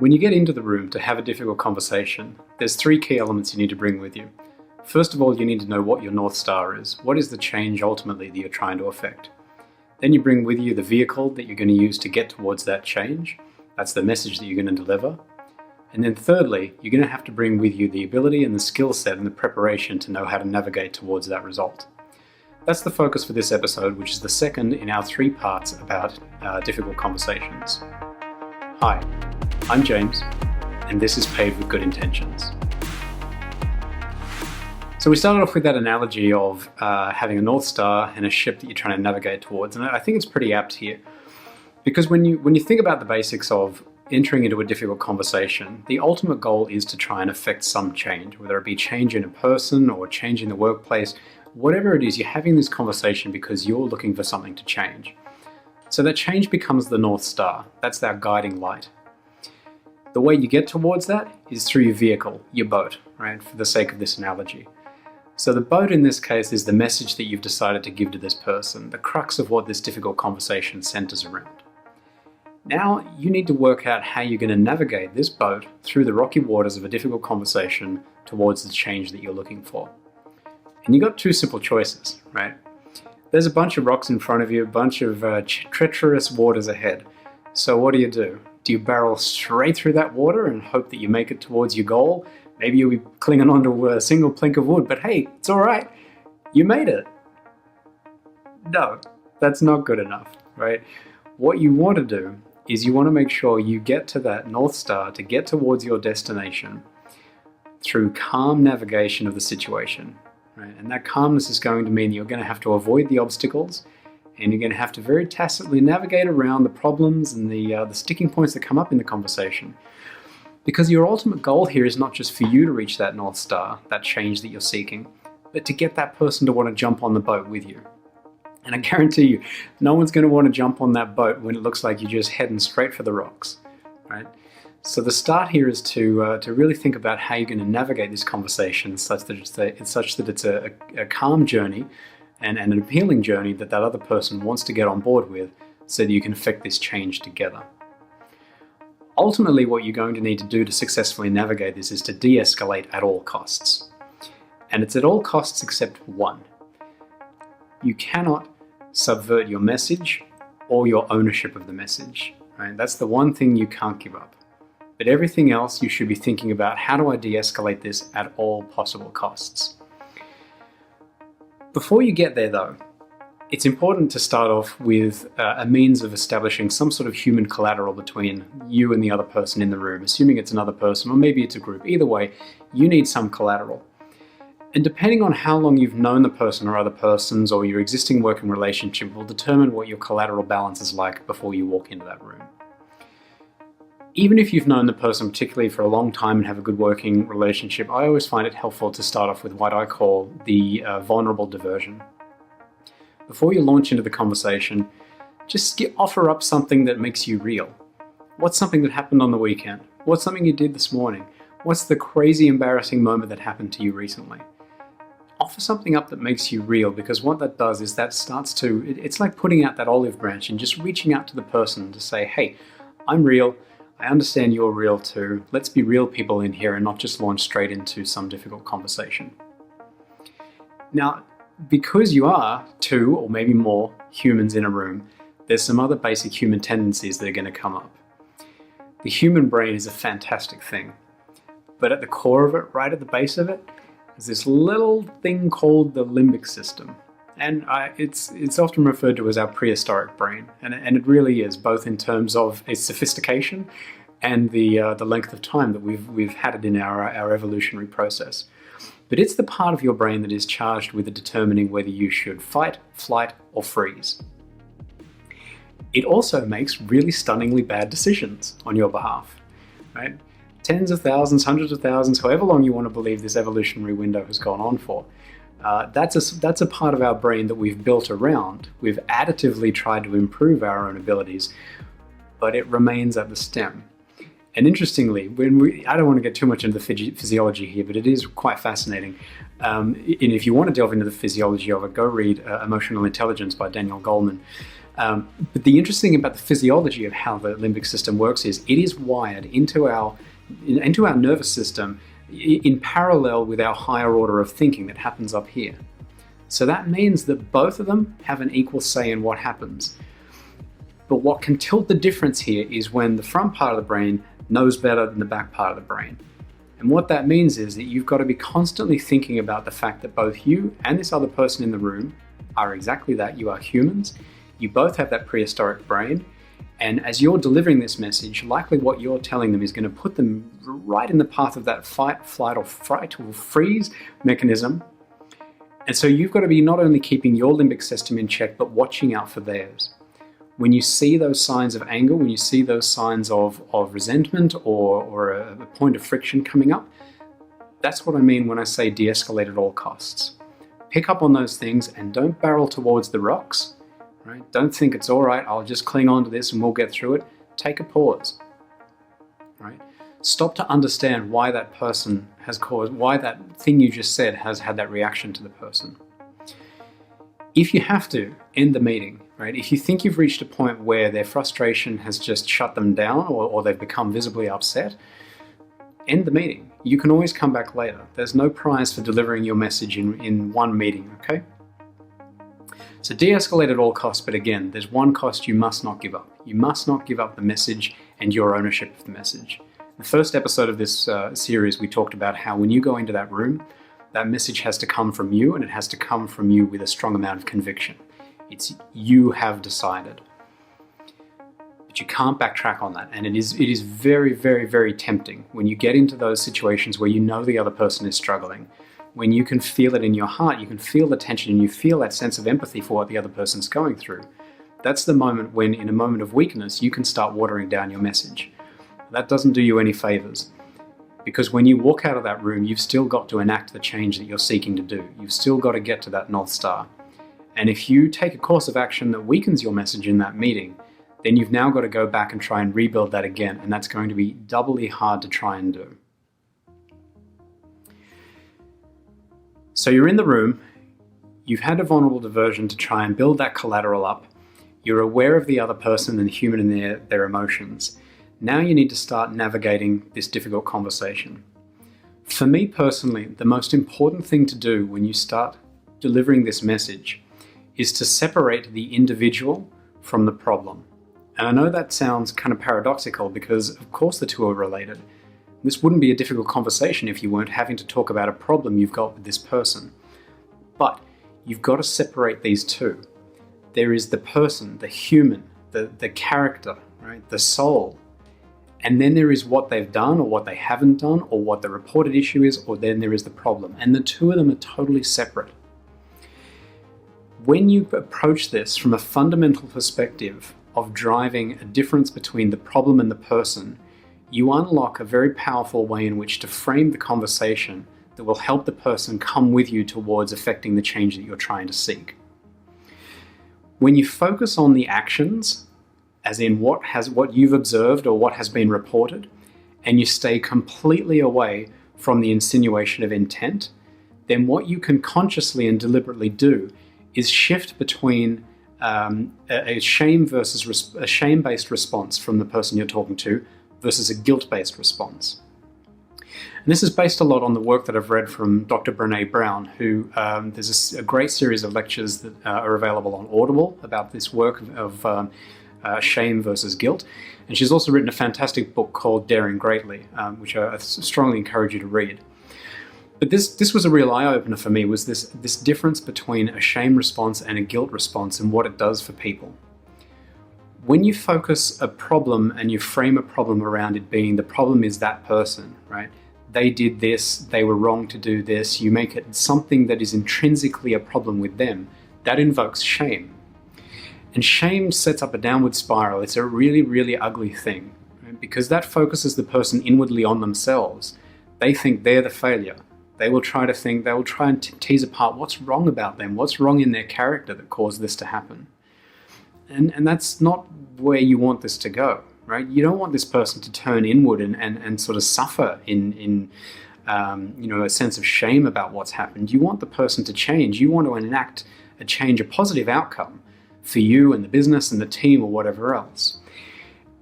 When you get into the room to have a difficult conversation, there's three key elements you need to bring with you. First of all, you need to know what your North Star is. What is the change ultimately that you're trying to affect? Then you bring with you the vehicle that you're going to use to get towards that change. That's the message that you're going to deliver. And then thirdly, you're going to have to bring with you the ability and the skill set and the preparation to know how to navigate towards that result. That's the focus for this episode, which is the second in our three parts about difficult conversations. Hi, I'm James, and this is Paved with Good Intentions. So we started off with that analogy of having a North Star and a ship that you're trying to navigate towards, and I think it's pretty apt here. Because when you think about the basics of entering into a difficult conversation, the ultimate goal is to try and affect some change, whether it be change in a person or change in the workplace, whatever it is, you're having this conversation because you're looking for something to change. So that change becomes the North Star. That's our guiding light. The way you get towards that is through your vehicle, your boat, right, for the sake of this analogy. So the boat in this case is the message that you've decided to give to this person, the crux of what this difficult conversation centers around. Now you need to work out how you're going to navigate this boat through the rocky waters of a difficult conversation towards the change that you're looking for. And you've got two simple choices, right? There's a bunch of rocks in front of you, a bunch of treacherous waters ahead. So what do? Do you barrel straight through that water and hope that you make it towards your goal? Maybe you'll be clinging onto a single plank of wood, but hey, it's all right. You made it. No, that's not good enough, right? What you want to do is you want to make sure you get to that North Star to get towards your destination through calm navigation of the situation. Right? And that calmness is going to mean you're going to have to avoid the obstacles, and you're going to have to very tacitly navigate around the problems and the sticking points that come up in the conversation. Because your ultimate goal here is not just for you to reach that North Star, that change that you're seeking, but to get that person to want to jump on the boat with you. And I guarantee you, no one's going to want to jump on that boat when it looks like you're just heading straight for the rocks, right? So the start here is to really think about how you're going to navigate this conversation such that it's a calm journey and an appealing journey that other person wants to get on board with, so that you can affect this change together. Ultimately, what you're going to need to do to successfully navigate this is to de-escalate at all costs. And it's at all costs except one. You cannot subvert your message or your ownership of the message, right? That's the one thing you can't give up. But everything else, you should be thinking about, how do I de-escalate this at all possible costs? Before you get there though, it's important to start off with a means of establishing some sort of human collateral between you and the other person in the room, assuming it's another person, or maybe it's a group. Either way, you need some collateral. And depending on how long you've known the person or other persons, or your existing working relationship, will determine what your collateral balance is like before you walk into that room. Even if you've known the person particularly for a long time and have a good working relationship, I always find it helpful to start off with what I call the vulnerable diversion. Before you launch into the conversation, just offer up something that makes you real. What's something that happened on the weekend? What's something you did this morning? What's the crazy embarrassing moment that happened to you recently? Offer something up that makes you real, because what that does is that it's like putting out that olive branch and just reaching out to the person to say, hey, I'm real. I understand you're real too. Let's be real people in here and not just launch straight into some difficult conversation. Now, because you are two or maybe more humans in a room, there's some other basic human tendencies that are going to come up. The human brain is a fantastic thing, but at the core of it, right at the base of it, is this little thing called the limbic system. And it's often referred to as our prehistoric brain, and it really is, both in terms of its sophistication and the length of time that we've had it in our evolutionary process. But it's the part of your brain that is charged with determining whether you should fight, flight, or freeze. It also makes really stunningly bad decisions on your behalf, right? Tens of thousands, hundreds of thousands, however long you want to believe this evolutionary window has gone on for. That's a part of our brain that we've built around. We've additively tried to improve our own abilities, but it remains at the stem. And interestingly, I don't want to get too much into the physiology here, but it is quite fascinating. And if you want to delve into the physiology of it, go read Emotional Intelligence by Daniel Goleman. But the interesting thing about the physiology of how the limbic system works is it is wired into our nervous system in parallel with our higher order of thinking that happens up here. So that means that both of them have an equal say in what happens. But what can tilt the difference here is when the front part of the brain knows better than the back part of the brain. And what that means is that you've got to be constantly thinking about the fact that both you and this other person in the room are exactly that. You are humans. You both have that prehistoric brain. And as you're delivering this message, likely what you're telling them is going to put them right in the path of that fight, flight, or fright or freeze mechanism. And so you've got to be not only keeping your limbic system in check, but watching out for theirs. When you see those signs of anger, when you see those signs of resentment or a point of friction coming up, that's what I mean when I say de-escalate at all costs. Pick up on those things and don't barrel towards the rocks. Right? Don't think it's all right, I'll just cling on to this and we'll get through it. Take a pause. Right? Stop to understand why that person has caused, why that thing you just said has had that reaction to the person. If you have to, end the meeting. Right? If you think you've reached a point where their frustration has just shut them down or they've become visibly upset, end the meeting. You can always come back later. There's no prize for delivering your message in one meeting, okay? So de-escalate at all costs, but again, there's one cost you must not give up. You must not give up the message and your ownership of the message. The first episode of this series, we talked about how when you go into that room, that message has to come from you, and it has to come from you with a strong amount of conviction. It's you have decided. But you can't backtrack on that, and it is very, very, very tempting when you get into those situations where you know the other person is struggling. When you can feel it in your heart, you can feel the tension and you feel that sense of empathy for what the other person's going through. That's the moment when, in a moment of weakness, you can start watering down your message. That doesn't do you any favors. Because when you walk out of that room, you've still got to enact the change that you're seeking to do. You've still got to get to that North Star. And if you take a course of action that weakens your message in that meeting, then you've now got to go back and try and rebuild that again. And that's going to be doubly hard to try and do. So you're in the room, you've had a vulnerable diversion to try and build that collateral up, you're aware of the other person and the human and their emotions. Now you need to start navigating this difficult conversation. For me personally, the most important thing to do when you start delivering this message is to separate the individual from the problem. And I know that sounds kind of paradoxical because of course the two are related. This wouldn't be a difficult conversation if you weren't having to talk about a problem you've got with this person. But you've got to separate these two. There is the person, the human, the character, right? The soul. And then there is what they've done or what they haven't done or what the reported issue is, or then there is the problem. And the two of them are totally separate. When you approach this from a fundamental perspective of driving a difference between the problem and the person, you unlock a very powerful way in which to frame the conversation that will help the person come with you towards effecting the change that you're trying to seek. When you focus on the actions, as in what you've observed or what has been reported, and you stay completely away from the insinuation of intent, then what you can consciously and deliberately do is shift between a shame-based response from the person you're talking to versus a guilt-based response. And this is based a lot on the work that I've read from Dr. Brene Brown, who there's a great series of lectures that are available on Audible about this work of shame versus guilt. And she's also written a fantastic book called Daring Greatly, which I strongly encourage you to read. But this was a real eye-opener for me, was this difference between a shame response and a guilt response and what it does for people. When you focus a problem and you frame a problem around it being the problem is that person, right? They did this, they were wrong to do this, you make it something that is intrinsically a problem with them, that invokes shame. And shame sets up a downward spiral. It's a really, really ugly thing, right? Because that focuses the person inwardly on themselves. They think they're the failure. They will try and tease apart what's wrong about them, what's wrong in their character that caused this to happen. And that's not where you want this to go, right? You don't want this person to turn inward and sort of suffer in a sense of shame about what's happened. You want the person to change. You want to enact a change, a positive outcome, for you and the business and the team or whatever else.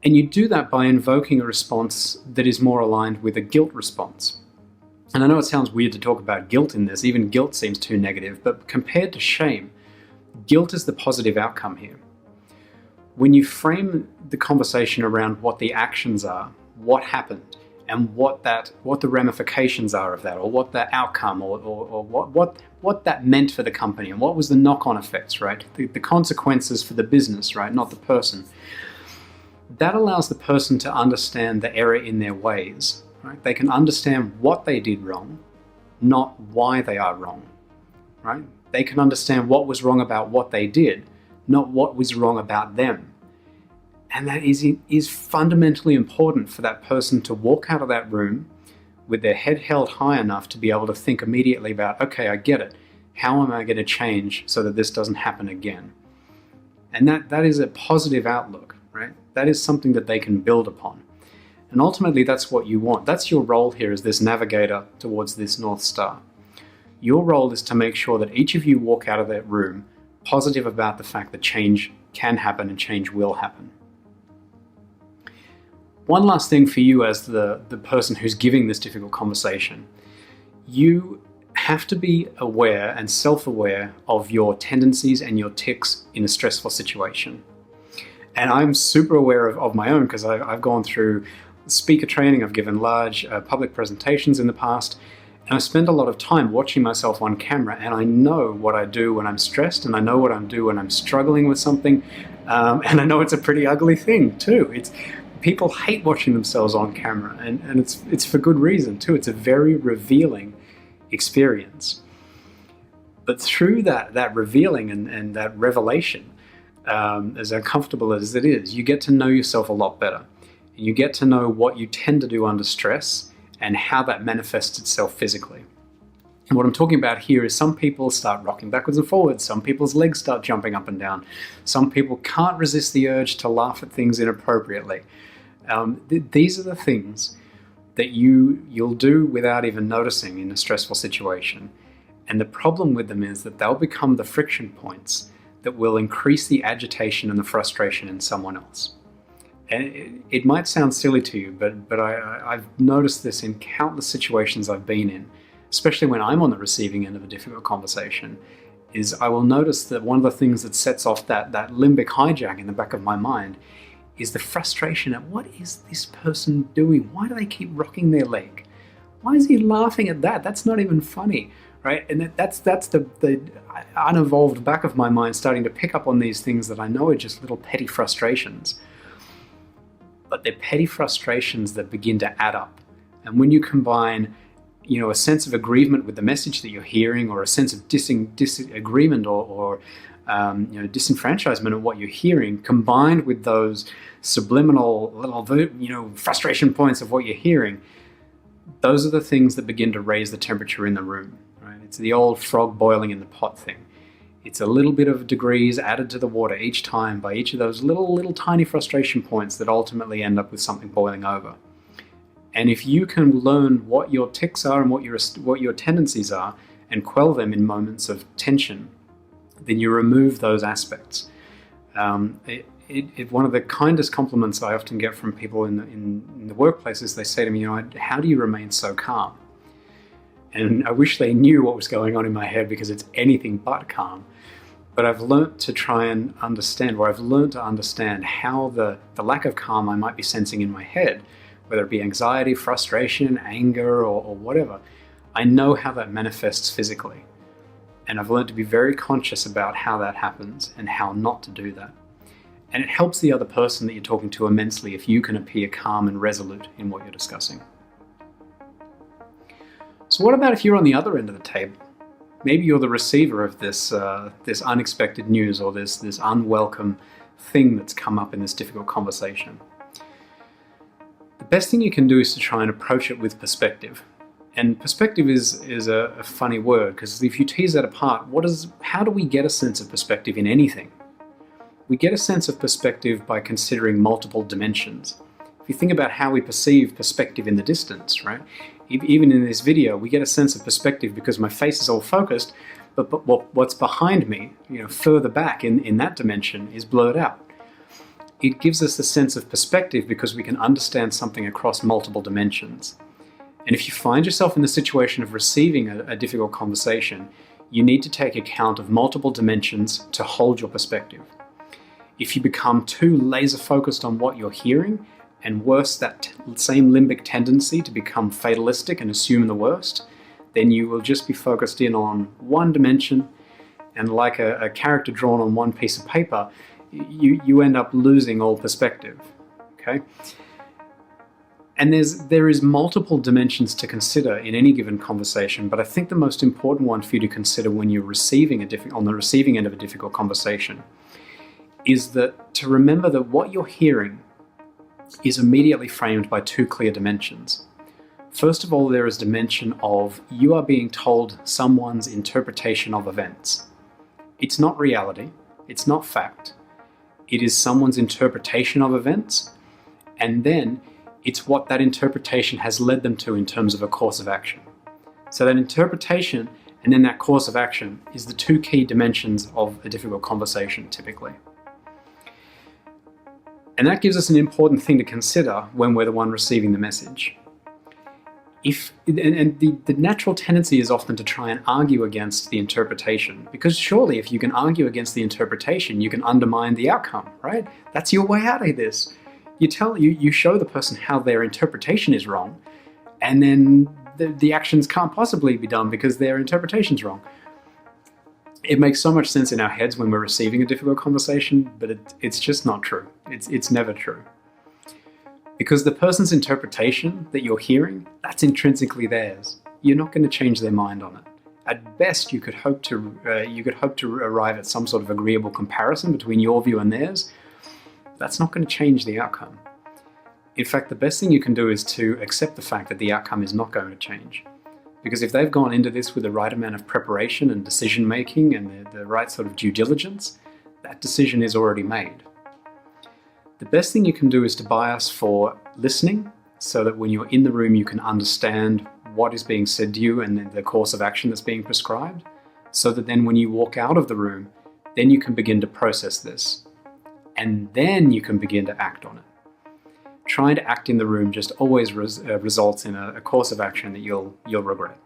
And you do that by invoking a response that is more aligned with a guilt response. And I know it sounds weird to talk about guilt in this, even guilt seems too negative, but compared to shame, guilt is the positive outcome here. When you frame the conversation around what the actions are, what happened, and what the ramifications are of that, or what the outcome, or what that meant for the company, and what was the knock-on effects, right? The consequences for the business, right? Not the person. That allows the person to understand the error in their ways, right? They can understand what they did wrong, not why they are wrong, right? They can understand what was wrong about what they did, not what was wrong about them. And that is fundamentally important for that person to walk out of that room with their head held high enough to be able to think immediately about, okay, I get it. How am I going to change so that this doesn't happen again? And that is a positive outlook, right? That is something that they can build upon. And ultimately, that's what you want. That's your role here as this navigator towards this North Star. Your role is to make sure that each of you walk out of that room positive about the fact that change can happen and change will happen. One last thing for you as the person who's giving this difficult conversation. You have to be aware and self-aware of your tendencies and your tics in a stressful situation. And I'm super aware of my own because I've gone through speaker training, I've given large public presentations in the past, and I spend a lot of time watching myself on camera, and I know what I do when I'm stressed, and I know what I do when I'm struggling with something, and I know it's a pretty ugly thing too. People hate watching themselves on camera, and it's for good reason too. It's a very revealing experience. But through that revealing and that revelation, as uncomfortable as it is, you get to know yourself a lot better. And you get to know what you tend to do under stress and how that manifests itself physically. And what I'm talking about here is some people start rocking backwards and forwards. Some people's legs start jumping up and down. Some people can't resist the urge to laugh at things inappropriately. These are the things that you'll do without even noticing in a stressful situation. And the problem with them is that they'll become the friction points that will increase the agitation and the frustration in someone else. And it might sound silly to you, but I've noticed this in countless situations I've been in, especially when I'm on the receiving end of a difficult conversation, is I will notice that one of the things that sets off that limbic hijack in the back of my mind is the frustration at what is this person doing? Why do they keep rocking their leg? Why is he laughing at that? That's not even funny, right? And that's the unevolved back of my mind starting to pick up on these things that I know are just little petty frustrations. But they're petty frustrations that begin to add up. And when you combine, a sense of aggrievement with the message that you're hearing, or a sense of disagreement or disenfranchisement of what you're hearing, combined with those subliminal little, frustration points of what you're hearing, those are the things that begin to raise the temperature in the room, right? It's the old frog boiling in the pot thing. It's a little bit of degrees added to the water each time by each of those little tiny frustration points that ultimately end up with something boiling over. And if you can learn what your tics are and what your tendencies are and quell them in moments of tension, then you remove those aspects. One of the kindest compliments I often get from people in the workplace is they say to me, how do you remain so calm? And I wish they knew what was going on in my head, because it's anything but calm. But I've learnt to try and understand, or I've learned to understand how the lack of calm I might be sensing in my head, whether it be anxiety, frustration, anger, or whatever, I know how that manifests physically. And I've learned to be very conscious about how that happens and how not to do that. And it helps the other person that you're talking to immensely if you can appear calm and resolute in what you're discussing. So what about if you're on the other end of the table? Maybe you're the receiver of this unexpected news, or this unwelcome thing that's come up in this difficult conversation. The best thing you can do is to try and approach it with perspective. And perspective is a funny word, because if you tease that apart, how do we get a sense of perspective in anything? We get a sense of perspective by considering multiple dimensions. If you think about how we perceive perspective in the distance, right? Even in this video, we get a sense of perspective because my face is all focused, but what's behind me, further back in that dimension, is blurred out. It gives us a sense of perspective because we can understand something across multiple dimensions. And if you find yourself in the situation of receiving a difficult conversation, you need to take account of multiple dimensions to hold your perspective. If you become too laser focused on what you're hearing, and worse, that same limbic tendency to become fatalistic and assume the worst, then you will just be focused in on one dimension, and like a character drawn on one piece of paper, you end up losing all perspective. Okay? And there is multiple dimensions to consider in any given conversation, but I think the most important one for you to consider when you're on the receiving end of a difficult conversation is that to remember that what you're hearing is immediately framed by two clear dimensions. First of all, there is a dimension of you are being told someone's interpretation of events. It's not reality, it's not fact. It is someone's interpretation of events, and then it's what that interpretation has led them to in terms of a course of action. So that interpretation and then that course of action is the two key dimensions of a difficult conversation, typically. And that gives us an important thing to consider when we're the one receiving the message. The natural tendency is often to try and argue against the interpretation, because surely if you can argue against the interpretation, you can undermine the outcome, right? That's your way out of this. You show the person how their interpretation is wrong, and then the actions can't possibly be done because their interpretation's wrong. It makes so much sense in our heads when we're receiving a difficult conversation, but it's just not true. It's never true. Because the person's interpretation that you're hearing, that's intrinsically theirs. You're not going to change their mind on it. At best, you could hope to arrive at some sort of agreeable comparison between your view and theirs. That's not going to change the outcome. In fact, the best thing you can do is to accept the fact that the outcome is not going to change. Because if they've gone into this with the right amount of preparation and decision making and the right sort of due diligence, that decision is already made. The best thing you can do is to bias for listening, so that when you're in the room you can understand what is being said to you and the course of action that's being prescribed, so that then when you walk out of the room, then you can begin to process this. And then you can begin to act on it. Trying to act in the room just always results in a course of action that you'll regret.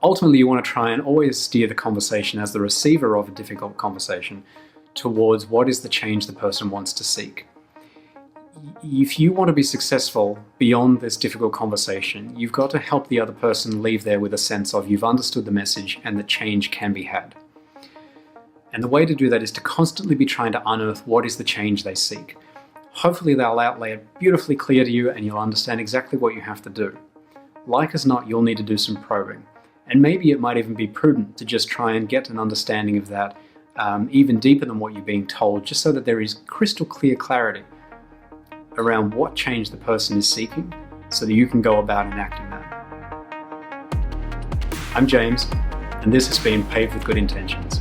Ultimately, you want to try and always steer the conversation as the receiver of a difficult conversation towards what is the change the person wants to seek. If you want to be successful beyond this difficult conversation, you've got to help the other person leave there with a sense of you've understood the message and that change can be had. And the way to do that is to constantly be trying to unearth what is the change they seek. Hopefully they'll outlay it beautifully clear to you and you'll understand exactly what you have to do. Like as not, you'll need to do some probing. And maybe it might even be prudent to just try and get an understanding of that even deeper than what you're being told, just so that there is crystal clear clarity around what change the person is seeking, so that you can go about enacting that. I'm James, and this has been Paved with Good Intentions.